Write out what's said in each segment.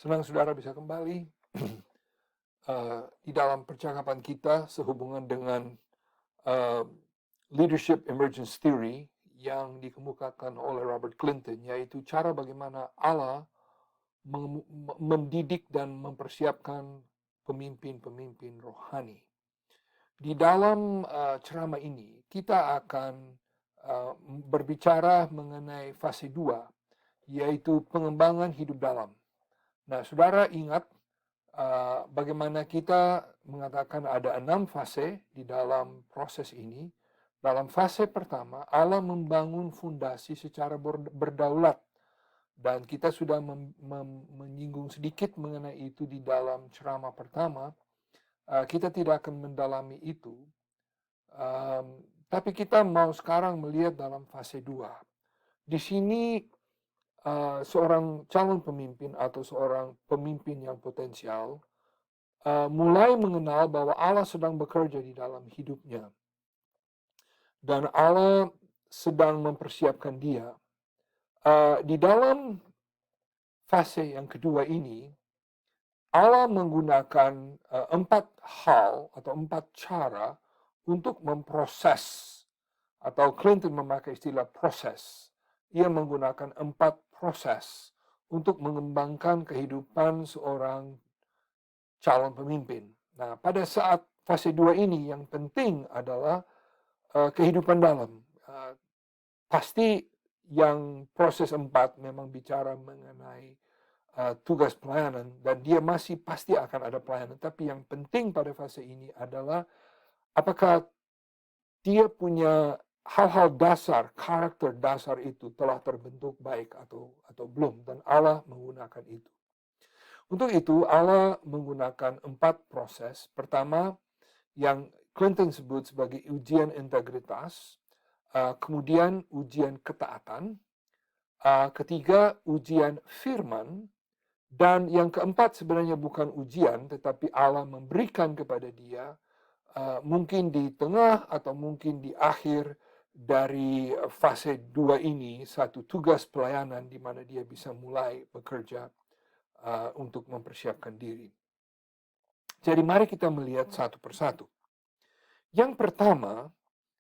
Senang saudara bisa kembali di dalam percakapan kita sehubungan dengan eh, leadership emergence theory yang dikemukakan oleh Robert Clinton, yaitu cara bagaimana Allah mendidik dan mempersiapkan pemimpin-pemimpin rohani. Di dalam ceramah ini kita akan berbicara mengenai fase 2, yaitu pengembangan hidup dalam. Nah, saudara ingat bagaimana kita mengatakan ada 6 fase di dalam proses ini. Dalam fase pertama, Allah membangun fondasi secara berdaulat. Dan kita sudah menyinggung sedikit mengenai itu di dalam ceramah pertama. Kita tidak akan mendalami itu. Tapi kita mau sekarang melihat dalam fase 2. Di sini seorang calon pemimpin atau seorang pemimpin yang potensial mulai mengenal bahwa Allah sedang bekerja di dalam hidupnya. Dan Allah sedang mempersiapkan dia. Di dalam fase yang kedua ini, Allah menggunakan 4 hal atau 4 cara untuk memproses, atau Clinton memakai istilah proses. Ia menggunakan 4 proses untuk mengembangkan kehidupan seorang calon pemimpin. Nah, pada saat fase 2 ini yang penting adalah kehidupan dalam. Pasti yang proses 4 memang bicara mengenai tugas pelayanan, dan dia masih pasti akan ada pelayanan. Tapi yang penting pada fase ini adalah apakah dia punya hal-hal dasar, karakter dasar itu telah terbentuk baik atau belum, dan Allah menggunakan itu. Untuk itu Allah menggunakan 4 proses. Pertama, yang Clinton sebut sebagai ujian integritas, kemudian ujian ketaatan, ketiga ujian firman, dan yang keempat sebenarnya bukan ujian, tetapi Allah memberikan kepada dia mungkin di tengah atau mungkin di akhir dari fase 2 ini, satu tugas pelayanan di mana dia bisa mulai bekerja untuk mempersiapkan diri. Jadi mari kita melihat satu persatu. Yang pertama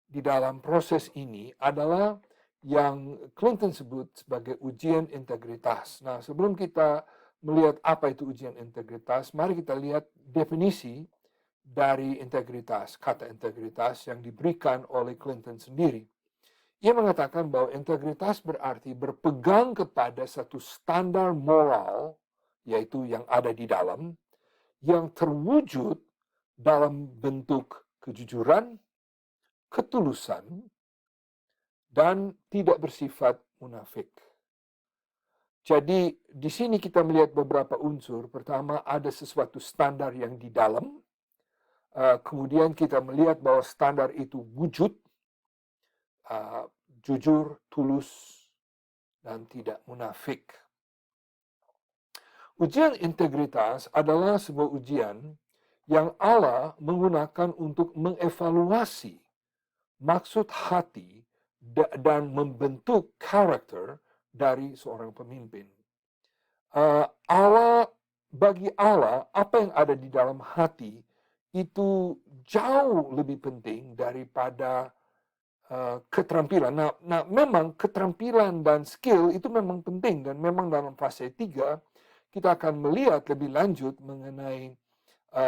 di dalam proses ini adalah yang Clinton sebut sebagai ujian integritas. Nah, sebelum kita melihat apa itu ujian integritas, mari kita lihat definisi dari integritas, kata integritas yang diberikan oleh Clinton sendiri. Ia mengatakan bahwa integritas berarti berpegang kepada satu standar moral, yaitu yang ada di dalam, yang terwujud dalam bentuk kejujuran, ketulusan, dan tidak bersifat munafik. Jadi di sini kita melihat beberapa unsur. Pertama, ada sesuatu standar yang di dalam. Kemudian kita melihat bahwa standar itu wujud, jujur, tulus, dan tidak munafik. Ujian integritas adalah sebuah ujian yang Allah menggunakan untuk mengevaluasi maksud hati dan membentuk karakter dari seorang pemimpin. Bagi Allah, apa yang ada di dalam hati itu jauh lebih penting daripada keterampilan. Nah, memang keterampilan dan skill itu memang penting, dan memang dalam fase 3 kita akan melihat lebih lanjut mengenai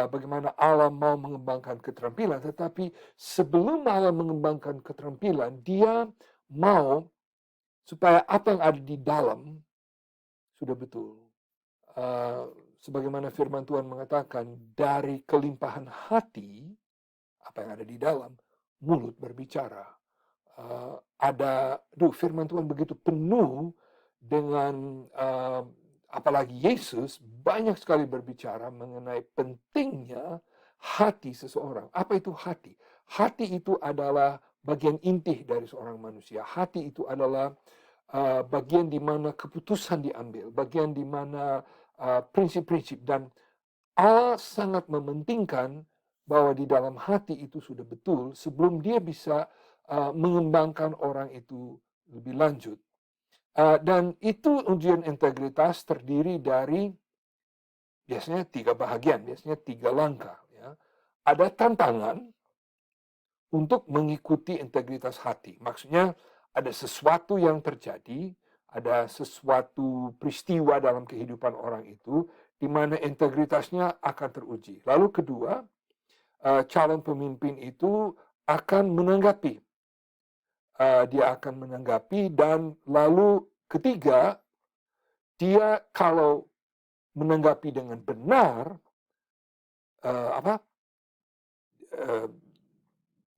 bagaimana Allah mau mengembangkan keterampilan. Tetapi sebelum Allah mengembangkan keterampilan, dia mau supaya apa yang ada di dalam sudah betul. Sebagaimana firman Tuhan mengatakan, dari kelimpahan hati, apa yang ada di dalam, mulut berbicara. Firman Tuhan begitu penuh dengan apalagi Yesus banyak sekali berbicara mengenai pentingnya hati seseorang. Apa itu hati? Hati itu adalah bagian inti dari seorang manusia. Hati itu adalah bagian di mana keputusan diambil, bagian di mana prinsip-prinsip, dan Allah sangat mementingkan bahwa di dalam hati itu sudah betul sebelum dia bisa mengembangkan orang itu lebih lanjut. Dan itu ujian integritas terdiri dari biasanya 3 bahagian, biasanya 3 langkah. Ya. Ada tantangan untuk mengikuti integritas hati. Maksudnya ada sesuatu yang terjadi, ada sesuatu peristiwa dalam kehidupan orang itu, di mana integritasnya akan teruji. Lalu kedua, calon pemimpin itu akan menanggapi. Dia akan menanggapi, dan lalu ketiga, dia kalau menanggapi dengan benar,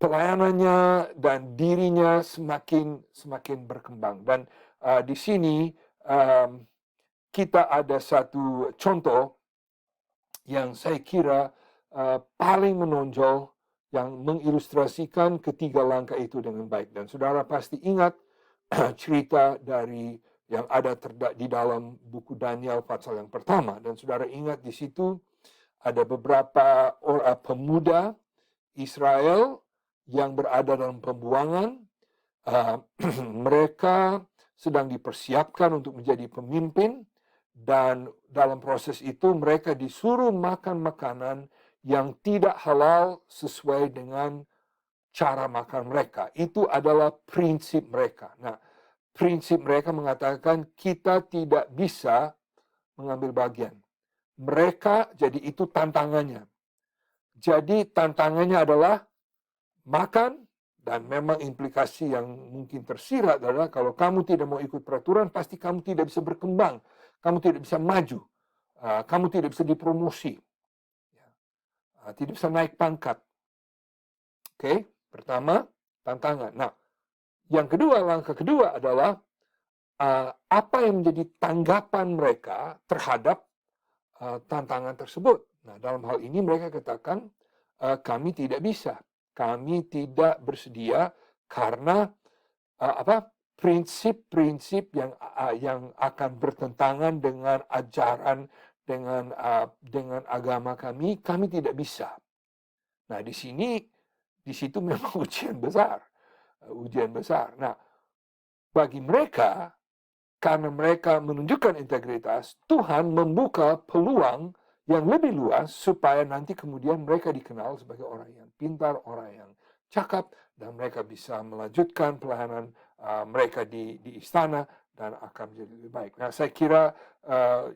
pelayanannya dan dirinya semakin berkembang. Dan di sini kita ada satu contoh yang saya kira paling menonjol, yang mengilustrasikan ketiga langkah itu dengan baik. Dan saudara pasti ingat cerita dari yang ada di dalam buku Daniel pasal yang pertama. Dan saudara ingat di situ ada beberapa pemuda Israel yang berada dalam pembuangan. Mereka sedang dipersiapkan untuk menjadi pemimpin, dan dalam proses itu mereka disuruh makan makanan yang tidak halal sesuai dengan cara makan mereka. Itu adalah prinsip mereka. Nah, prinsip mereka mengatakan kita tidak bisa mengambil bagian. Mereka, jadi itu tantangannya. Jadi tantangannya adalah makan, dan memang implikasi yang mungkin tersirat adalah kalau kamu tidak mau ikut peraturan, pasti kamu tidak bisa berkembang, kamu tidak bisa maju, kamu tidak bisa dipromosi, tidak bisa naik pangkat. Oke, pertama tantangan. Nah, yang kedua, langkah kedua adalah apa yang menjadi tanggapan mereka terhadap tantangan tersebut. Nah, dalam hal ini mereka katakan kami tidak bisa, kami tidak bersedia karena prinsip-prinsip yang akan bertentangan dengan ajaran, dengan agama kami tidak bisa. Nah, di situ memang ujian besar. Nah, bagi mereka, karena mereka menunjukkan integritas, Tuhan membuka peluang yang lebih luas supaya nanti kemudian mereka dikenal sebagai orang yang pintar, orang yang cakap, dan mereka bisa melanjutkan pelayanan mereka di istana dan akan menjadi lebih baik. Nah, saya kira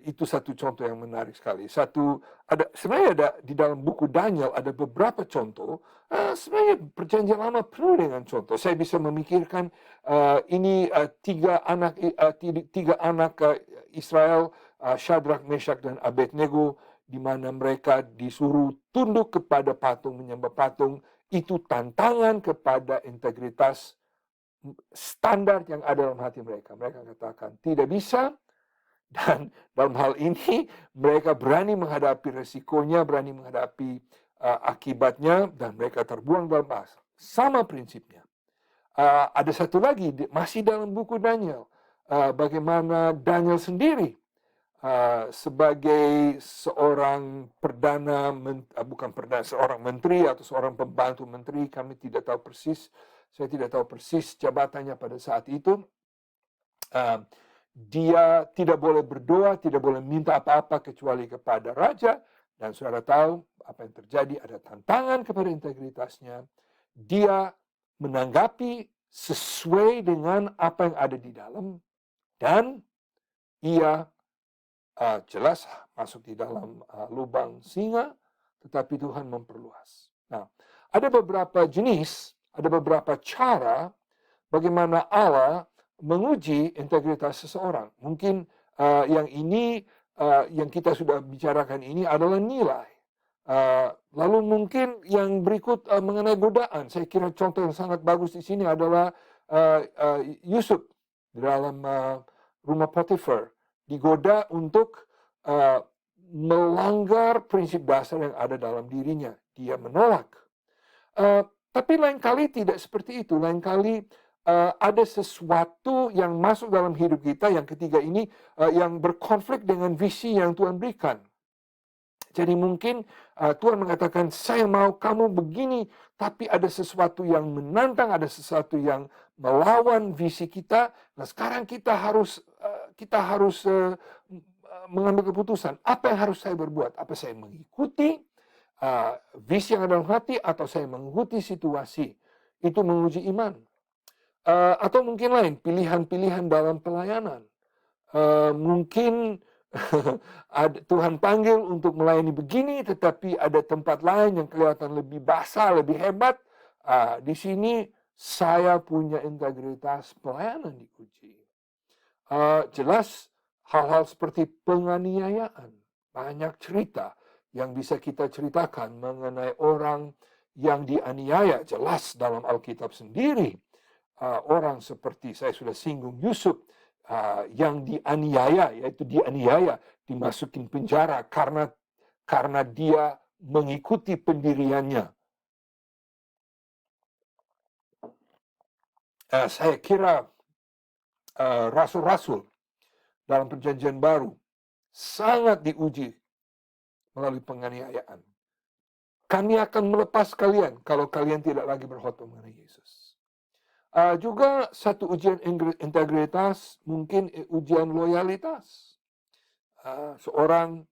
itu satu contoh yang menarik sekali. Sebenarnya ada di dalam buku Daniel ada beberapa contoh. Sebenarnya Perjanjian Lama penuh dengan contoh. Saya bisa memikirkan ini tiga anak Israel, Shadrach, Meshach, dan Abednego, di mana mereka disuruh tunduk kepada patung, menyembah patung. Itu tantangan kepada integritas standar yang ada dalam hati mereka. Mereka katakan tidak bisa, dan dalam hal ini mereka berani menghadapi resikonya, berani menghadapi akibatnya, dan mereka terbuang dalam asap. Sama prinsipnya. Ada satu lagi, masih dalam buku Daniel, bagaimana Daniel sendiri sebagai seorang seorang menteri atau seorang pembantu menteri, saya tidak tahu persis jabatannya pada saat itu. Dia tidak boleh berdoa, tidak boleh minta apa-apa kecuali kepada raja, dan saudara tahu apa yang terjadi, ada tantangan kepada integritasnya. Dia menanggapi sesuai dengan apa yang ada di dalam, dan ia jelas masuk di dalam lubang singa, tetapi Tuhan memperluas. Nah, ada beberapa jenis, ada beberapa cara bagaimana Allah menguji integritas seseorang. Mungkin yang kita sudah bicarakan ini adalah nilai. Lalu mungkin yang berikut mengenai godaan. Saya kira contoh yang sangat bagus di sini adalah Yusuf di dalam rumah Potifar. Digoda untuk melanggar prinsip dasar yang ada dalam dirinya. Dia menolak. Tapi lain kali tidak seperti itu. Lain kali ada sesuatu yang masuk dalam hidup kita, yang ketiga ini, yang berkonflik dengan visi yang Tuhan berikan. Jadi mungkin Tuhan mengatakan, saya mau kamu begini, tapi ada sesuatu yang menantang, ada sesuatu yang melawan visi kita. Nah, sekarang kita harus mengambil keputusan, apa yang harus saya berbuat? Apa saya mengikuti visi yang ada dalam hati, atau saya mengikuti situasi? Itu menguji iman. Atau mungkin lain, pilihan-pilihan dalam pelayanan. Mungkin Tuhan panggil untuk melayani begini, tetapi ada tempat lain yang kelihatan lebih basah, lebih hebat. Di sini saya punya integritas pelayanan diuji. Jelas hal-hal seperti penganiayaan. Banyak cerita yang bisa kita ceritakan mengenai orang yang dianiaya. Jelas dalam Alkitab sendiri, orang seperti saya sudah singgung Yusuf, yang dianiaya, yaitu dianiaya, dimasukin penjara karena dia mengikuti pendiriannya. Saya kira rasul-rasul dalam perjanjian baru sangat diuji melalui penganiayaan. Kami akan melepas kalian kalau kalian tidak lagi berkhotbah mengenai Yesus. Juga satu ujian integritas, mungkin ujian loyalitas. Seorang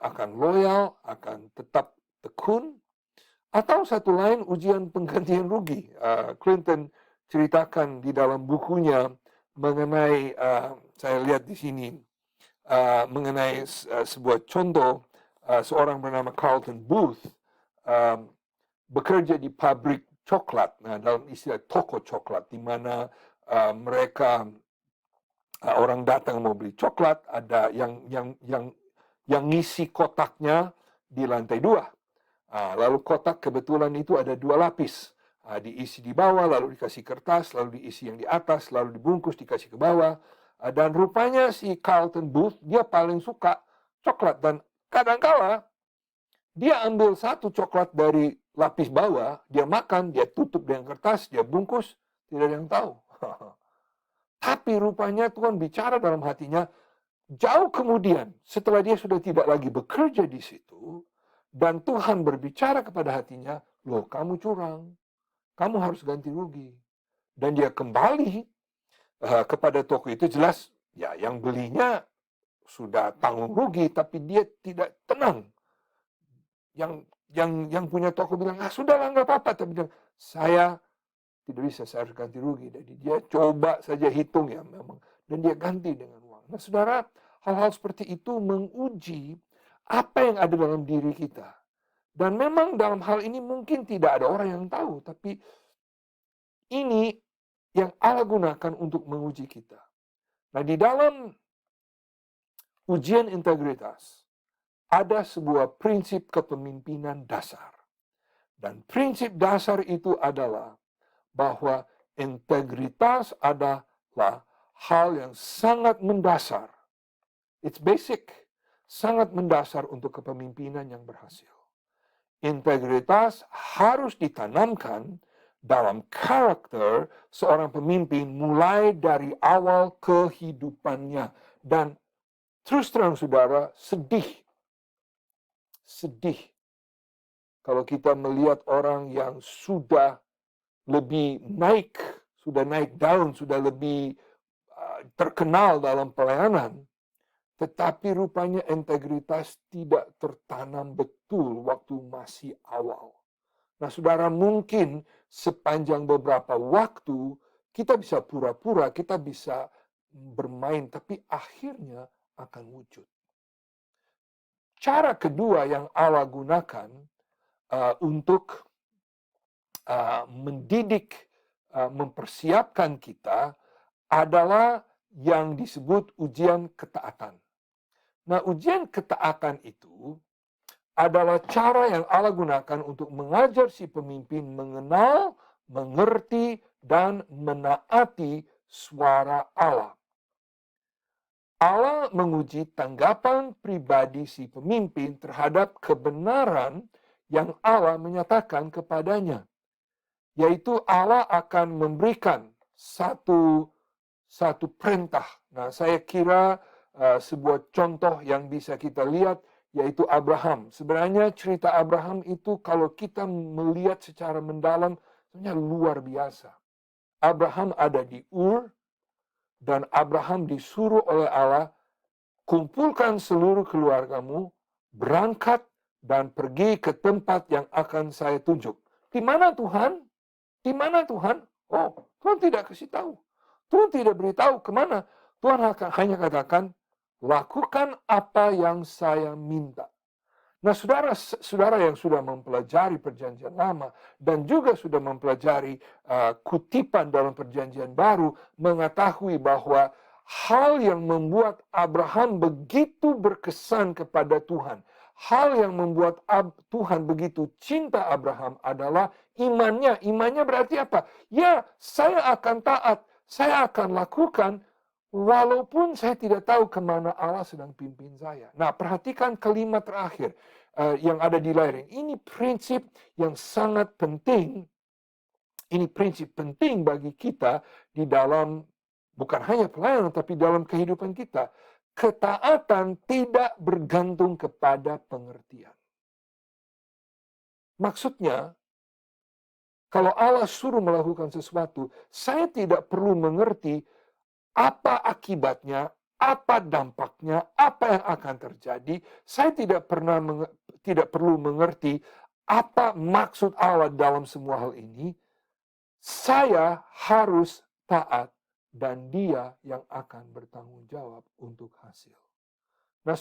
akan loyal, akan tetap tekun. Atau satu lain, ujian penggantian rugi. Clinton ceritakan di dalam bukunya mengenai, saya lihat di sini, mengenai sebuah contoh, seorang bernama Carlton Booth, bekerja di pabrik coklat. Nah, dalam istilah toko coklat, di mana mereka orang datang mau beli coklat, ada yang ngisi kotaknya di lantai 2. Lalu kotak kebetulan itu ada 2 lapis. Diisi di bawah, lalu dikasih kertas, lalu diisi yang di atas, lalu dibungkus, dikasih ke bawah. Dan rupanya si Carlton Booth, dia paling suka coklat. Dan kadangkala dia ambil satu coklat dari lapis bawah, dia makan, dia tutup dengan kertas, dia bungkus, tidak ada yang tahu. Tapi rupanya Tuhan bicara dalam hatinya, jauh kemudian, setelah dia sudah tidak lagi bekerja di situ, dan Tuhan berbicara kepada hatinya, loh kamu curang, kamu harus ganti rugi. Dan dia kembali kepada toko itu, jelas ya yang belinya sudah tanggung rugi, tapi dia tidak tenang. Yang punya toko bilang, sudahlah nggak apa-apa, tapi bilang, saya tidak bisa, saya harus ganti rugi. Jadi dia coba saja hitung ya memang, dan dia ganti dengan uang. Nah saudara, hal-hal seperti itu menguji apa yang ada dalam diri kita. Dan memang dalam hal ini mungkin tidak ada orang yang tahu, tapi ini yang Allah gunakan untuk menguji kita. Nah, di dalam ujian integritas, ada sebuah prinsip kepemimpinan dasar. Dan prinsip dasar itu adalah bahwa integritas adalah hal yang sangat mendasar. It's basic, sangat mendasar untuk kepemimpinan yang berhasil. Integritas harus ditanamkan dalam karakter seorang pemimpin mulai dari awal kehidupannya. Dan terus terang saudara, sedih kalau kita melihat orang yang sudah lebih naik, sudah naik daun, sudah lebih terkenal dalam pelayanan, tetapi rupanya integritas tidak tertanam betul waktu masih awal. Nah, saudara, mungkin sepanjang beberapa waktu kita bisa pura-pura, kita bisa bermain, tapi akhirnya akan wujud. Cara kedua yang Allah gunakan untuk mendidik, mempersiapkan kita adalah yang disebut ujian ketaatan. Nah, ujian ketaatan itu adalah cara yang Allah gunakan untuk mengajar si pemimpin mengenal, mengerti, dan menaati suara Allah. Allah menguji tanggapan pribadi si pemimpin terhadap kebenaran yang Allah menyatakan kepadanya. Yaitu Allah akan memberikan satu perintah. Nah, saya kira sebuah contoh yang bisa kita lihat yaitu Abraham. Sebenarnya cerita Abraham itu kalau kita melihat secara mendalam sebenarnya luar biasa. Abraham ada di Ur Dan Abraham disuruh oleh Allah, kumpulkan seluruh keluargamu, berangkat dan pergi ke tempat yang akan saya tunjuk. Di mana Tuhan? Di mana Tuhan? Oh, Tuhan tidak kasih tahu. Tuhan tidak beritahu kemana. Tuhan hanya katakan, lakukan apa yang saya minta. Nah, saudara yang sudah mempelajari perjanjian lama dan juga sudah mempelajari kutipan dalam perjanjian baru, mengetahui bahwa hal yang membuat Abraham begitu berkesan kepada Tuhan, hal yang membuat Tuhan begitu cinta Abraham adalah imannya. Imannya berarti apa? Ya, saya akan taat, saya akan lakukan, walaupun saya tidak tahu kemana Allah sedang pimpin saya. Nah, perhatikan kalimat terakhir yang ada di layar. Ini prinsip yang sangat penting. Ini prinsip penting bagi kita di dalam, bukan hanya pelayanan, tapi dalam kehidupan kita. Ketaatan tidak bergantung kepada pengertian. Maksudnya, kalau Allah suruh melakukan sesuatu, saya tidak perlu mengerti apa akibatnya, apa dampaknya, apa yang akan terjadi. Saya tidak perlu mengerti apa maksud Allah dalam semua hal ini. Saya harus taat dan Dia yang akan bertanggung jawab untuk hasil. Nah,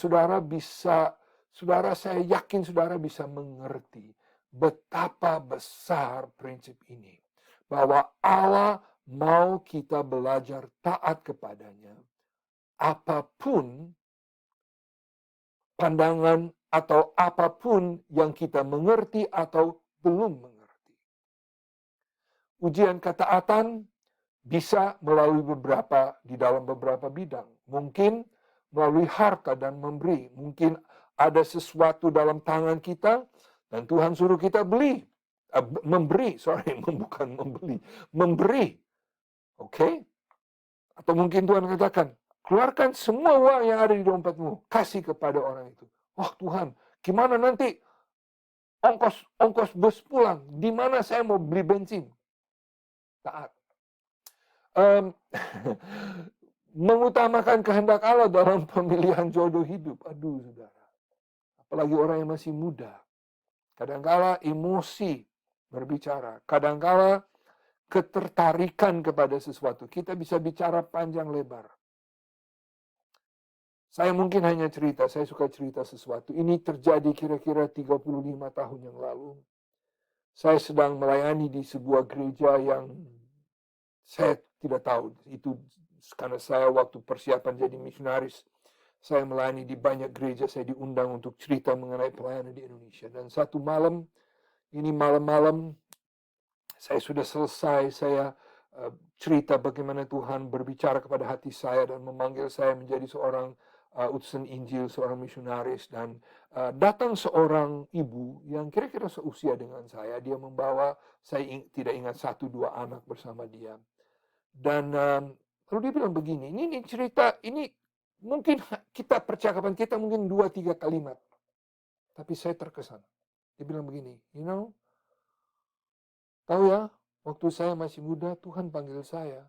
saya yakin saudara bisa mengerti betapa besar prinsip ini. Bahwa Allah mau kita belajar taat kepadanya. Apapun pandangan atau apapun yang kita mengerti atau belum mengerti. Ujian ketaatan bisa melalui di dalam beberapa bidang. Mungkin melalui harta dan memberi. Mungkin ada sesuatu dalam tangan kita dan Tuhan suruh kita memberi. Oke? Atau mungkin Tuhan katakan, keluarkan semua uang yang ada di dompetmu, kasih kepada orang itu. Oh Tuhan, gimana nanti ongkos bus pulang? Di mana saya mau beli bensin? Taat. Mengutamakan kehendak Allah dalam pemilihan jodoh hidup. Aduh, saudara. Apalagi orang yang masih muda. Kadangkala emosi berbicara. Kadangkala ketertarikan kepada sesuatu. Kita bisa bicara panjang lebar. Saya mungkin hanya cerita, saya suka cerita sesuatu. Ini terjadi kira-kira 35 tahun yang lalu. Saya sedang melayani di sebuah gereja yang saya tidak tahu. Itu karena saya waktu persiapan jadi misionaris. Saya melayani di banyak gereja, saya diundang untuk cerita mengenai pelayanan di Indonesia. Dan satu malam, ini malam-malam, saya sudah selesai, saya cerita bagaimana Tuhan berbicara kepada hati saya dan memanggil saya menjadi seorang utusan Injil, seorang misionaris. Dan datang seorang ibu yang kira-kira seusia dengan saya. Dia membawa, saya tidak ingat 1-2 anak bersama dia. Dan lalu dia bilang begini, ini cerita, ini mungkin percakapan kita mungkin 2-3 kalimat. Tapi saya terkesan. Dia bilang begini, tahu ya, waktu saya masih muda, Tuhan panggil saya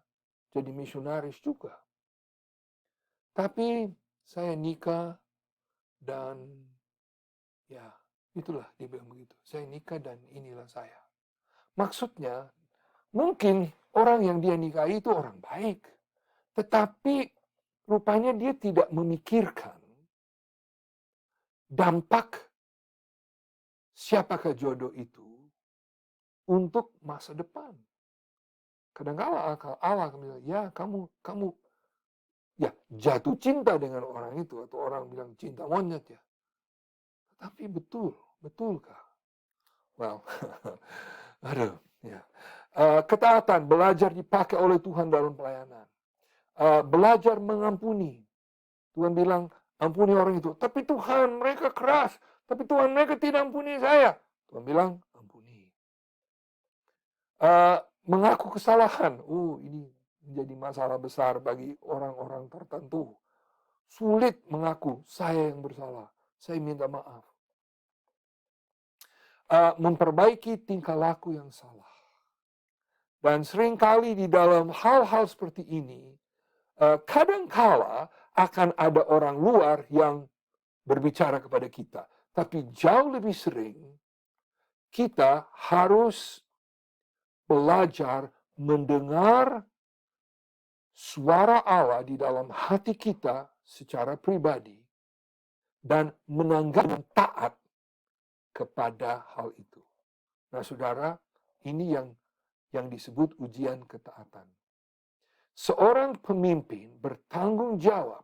jadi misionaris juga. Tapi saya nikah dan ya itulah dia bilang begitu. Saya nikah dan inilah saya. Maksudnya mungkin orang yang dia nikahi itu orang baik. Tetapi rupanya dia tidak memikirkan dampak siapakah jodoh itu untuk masa depan. Kadang-kala Allah akan bilang, ya kamu ya jatuh cinta dengan orang itu, atau orang bilang cinta monyet ya. Tapi betulkah? Well, aduh, ya. Ketaatan, belajar dipakai oleh Tuhan dalam pelayanan. Belajar mengampuni. Tuhan bilang, ampuni orang itu. Tapi Tuhan, mereka keras. Tapi Tuhan, mereka tidak ampuni saya. Tuhan bilang, ampuni. Mengaku kesalahan. Ini menjadi masalah besar bagi orang-orang tertentu. Sulit mengaku, saya yang bersalah. Saya minta maaf. Memperbaiki tingkah laku yang salah. Dan seringkali di dalam hal-hal seperti ini, kadangkala akan ada orang luar yang berbicara kepada kita. Tapi jauh lebih sering, kita harus belajar mendengar suara Allah di dalam hati kita secara pribadi dan menanggapi dan taat kepada hal itu. Nah, saudara, ini yang disebut ujian ketaatan. Seorang pemimpin bertanggung jawab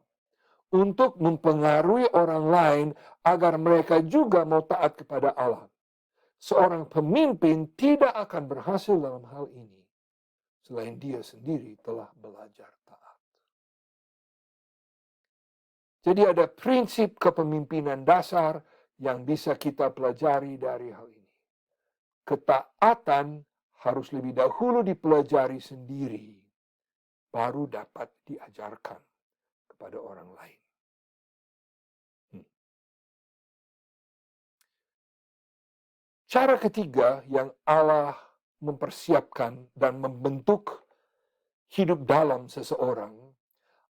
untuk mempengaruhi orang lain agar mereka juga mau taat kepada Allah. Seorang pemimpin tidak akan berhasil dalam hal ini selain dia sendiri telah belajar taat. Jadi ada prinsip kepemimpinan dasar yang bisa kita pelajari dari hal ini. Ketaatan harus lebih dahulu dipelajari sendiri, baru dapat diajarkan kepada orang lain. Cara ketiga yang Allah mempersiapkan dan membentuk hidup dalam seseorang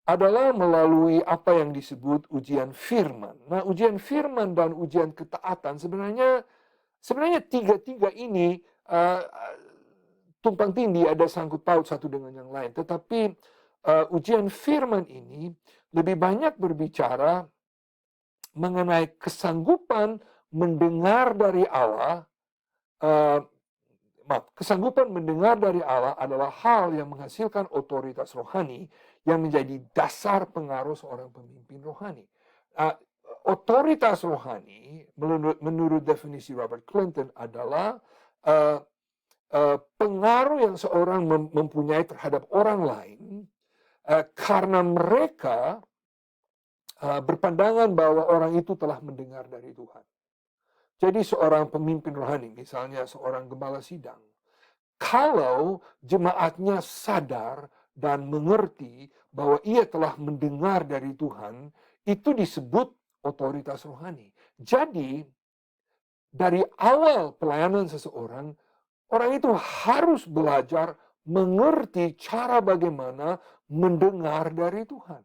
adalah melalui apa yang disebut ujian firman. Nah, ujian firman dan ujian ketaatan sebenarnya tiga-tiga ini tumpang tindih, ada sangkut paut satu dengan yang lain. Tetapi ujian firman ini lebih banyak berbicara mengenai kesanggupan mendengar dari Allah. Kesanggupan mendengar dari Allah adalah hal yang menghasilkan otoritas rohani yang menjadi dasar pengaruh seorang pemimpin rohani. Otoritas rohani menurut definisi Robert Clinton adalah pengaruh yang seorang mempunyai terhadap orang lain karena mereka berpandangan bahwa orang itu telah mendengar dari Tuhan. Jadi seorang pemimpin rohani, misalnya seorang gembala sidang, kalau jemaatnya sadar dan mengerti bahwa ia telah mendengar dari Tuhan, itu disebut otoritas rohani. Jadi, dari awal pelayanan seseorang, orang itu harus belajar mengerti cara bagaimana mendengar dari Tuhan.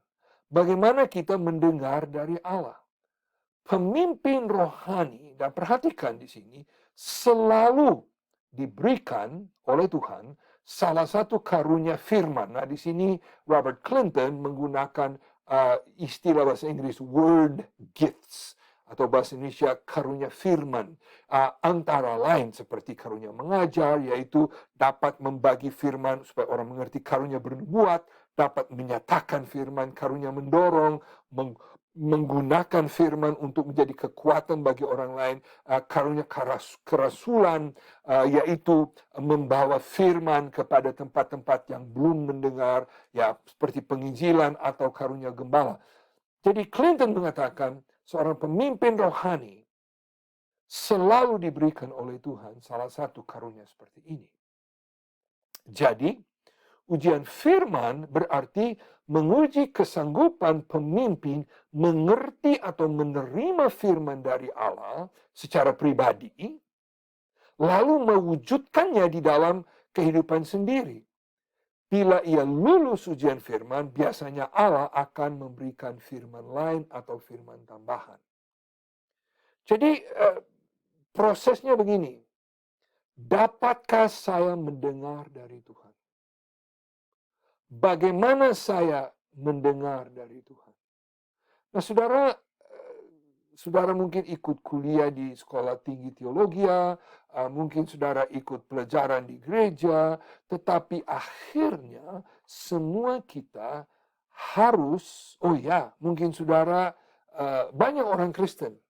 Bagaimana kita mendengar dari Allah. Pemimpin rohani, dan perhatikan di sini, selalu diberikan oleh Tuhan salah satu karunia firman. Nah, di sini Robert Clinton menggunakan istilah bahasa Inggris word gifts atau bahasa Indonesia karunia firman. Antara lain seperti karunia mengajar, yaitu dapat membagi firman supaya orang mengerti, karunia bernubuat, dapat menyatakan firman, karunia mendorong, menggunakan firman untuk menjadi kekuatan bagi orang lain, karunia kerasulan, yaitu membawa firman kepada tempat-tempat yang belum mendengar, ya seperti penginjilan atau karunia gembala. Jadi Clinton mengatakan seorang pemimpin rohani selalu diberikan oleh Tuhan salah satu karunia seperti ini. Jadi ujian firman berarti menguji kesanggupan pemimpin mengerti atau menerima firman dari Allah secara pribadi, lalu mewujudkannya di dalam kehidupan sendiri. Bila ia lulus ujian firman, biasanya Allah akan memberikan firman lain atau firman tambahan. Jadi prosesnya begini, dapatkah saya mendengar dari Tuhan? Bagaimana saya mendengar dari Tuhan? Nah, saudara mungkin ikut kuliah di sekolah tinggi teologi, mungkin saudara ikut pelajaran di gereja, tetapi akhirnya semua kita harus, mungkin saudara banyak orang Kristen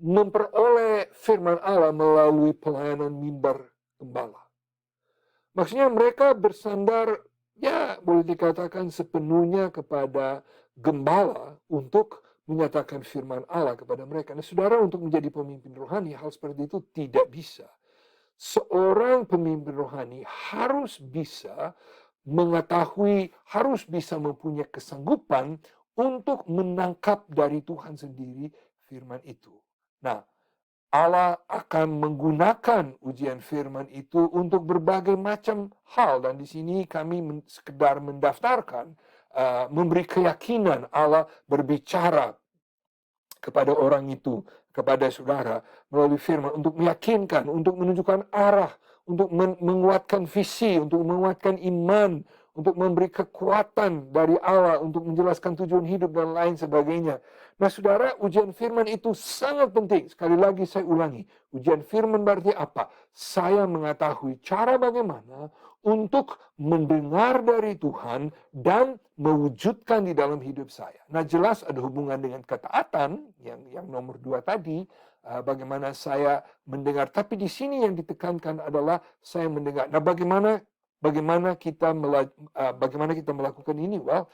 memperoleh firman Allah melalui pelayanan mimbar gembala. Maksudnya mereka bersandar, boleh dikatakan sepenuhnya kepada gembala untuk menyatakan firman Allah kepada mereka. Nah, saudara, untuk menjadi pemimpin rohani, hal seperti itu tidak bisa. Seorang pemimpin rohani harus bisa mengetahui, harus bisa mempunyai kesanggupan untuk menangkap dari Tuhan sendiri firman itu. Nah, Allah akan menggunakan ujian firman itu untuk berbagai macam hal, dan di sini kami sekedar mendaftarkan, memberi keyakinan Allah berbicara kepada orang itu, kepada saudara melalui firman untuk meyakinkan, untuk menunjukkan arah, untuk menguatkan visi, untuk menguatkan iman, untuk memberi kekuatan dari Allah untuk menjelaskan tujuan hidup dan lain sebagainya. Nah, saudara, ujian firman itu sangat penting. Sekali lagi saya ulangi, ujian firman berarti apa? Saya mengetahui cara bagaimana untuk mendengar dari Tuhan dan mewujudkan di dalam hidup saya. Nah, jelas ada hubungan dengan ketaatan yang nomor 2 tadi, bagaimana saya mendengar. Tapi di sini yang ditekankan adalah saya mendengar. Nah, bagaimana kita melakukan ini? Well,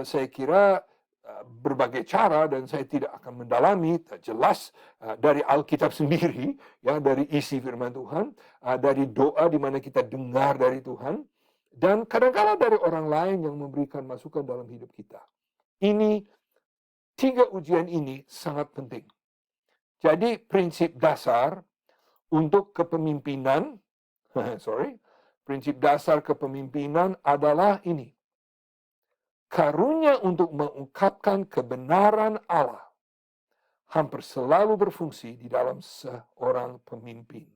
saya kira berbagai cara, dan saya tidak akan mendalami. Jelas dari Alkitab sendiri, ya, dari isi firman Tuhan, dari doa di mana kita dengar dari Tuhan, dan kadang-kala dari orang lain yang memberikan masukan dalam hidup kita. Ini 3 ujian ini sangat penting. Jadi prinsip dasar untuk kepemimpinan, prinsip dasar kepemimpinan adalah ini. Karunia untuk mengungkapkan kebenaran Allah hampir selalu berfungsi di dalam seorang pemimpin.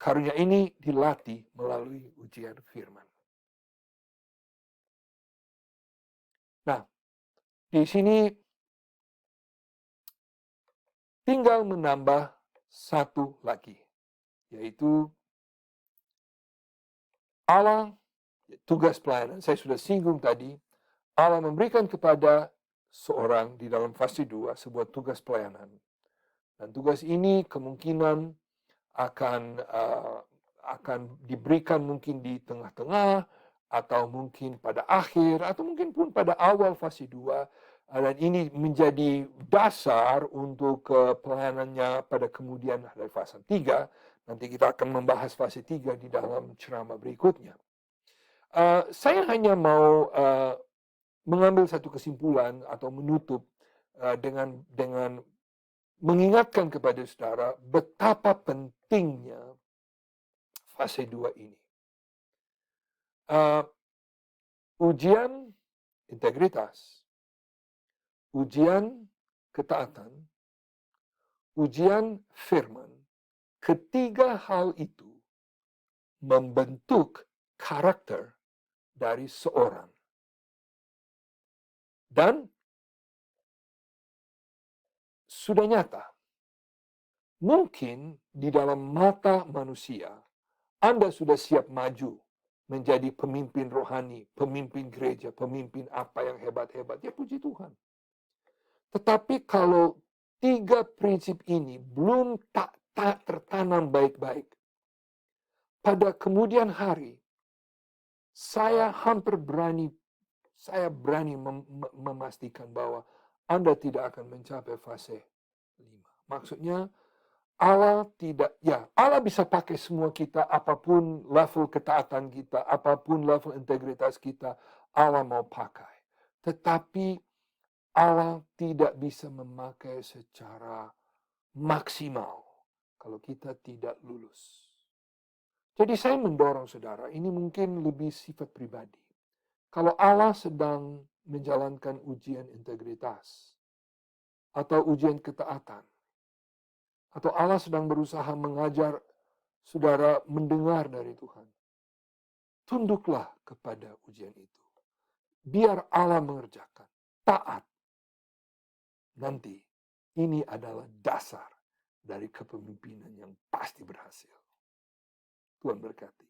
Karunia ini dilatih melalui ujian firman. Nah, di sini tinggal menambah satu lagi, yaitu Allah, tugas pelayanan. Saya sudah singgung tadi, Allah memberikan kepada seorang di dalam fase 2 sebuah tugas pelayanan. Dan tugas ini kemungkinan akan diberikan mungkin di tengah-tengah, atau mungkin pada akhir, atau mungkin pun pada awal fase 2. Dan ini menjadi dasar untuk pelayanannya pada kemudian dari fase 3. Nanti kita akan membahas fase 3 di dalam ceramah berikutnya. Saya hanya mau mengambil satu kesimpulan atau menutup dengan mengingatkan kepada saudara betapa pentingnya fase 2 ini. Ujian integritas, ujian ketaatan, ujian firman, ketiga hal itu membentuk karakter dari seorang. Dan sudah nyata, mungkin di dalam mata manusia, Anda sudah siap maju menjadi pemimpin rohani, pemimpin gereja, pemimpin apa yang hebat-hebat. Ya, puji Tuhan. Tetapi kalau 3 prinsip ini belum tak tertanam baik-baik, pada kemudian hari, saya berani memastikan bahwa Anda tidak akan mencapai fase 5. Maksudnya, Allah bisa pakai semua kita, apapun level ketaatan kita, apapun level integritas kita, Allah mau pakai. Tetapi Allah tidak bisa memakai secara maksimal kalau kita tidak lulus. Jadi saya mendorong saudara, ini mungkin lebih sifat pribadi. Kalau Allah sedang menjalankan ujian integritas, atau ujian ketaatan, atau Allah sedang berusaha mengajar saudara mendengar dari Tuhan, tunduklah kepada ujian itu. Biar Allah mengerjakan. Taat. Nanti, ini adalah dasar dari kepemimpinan yang pasti berhasil. Tuhan berkati.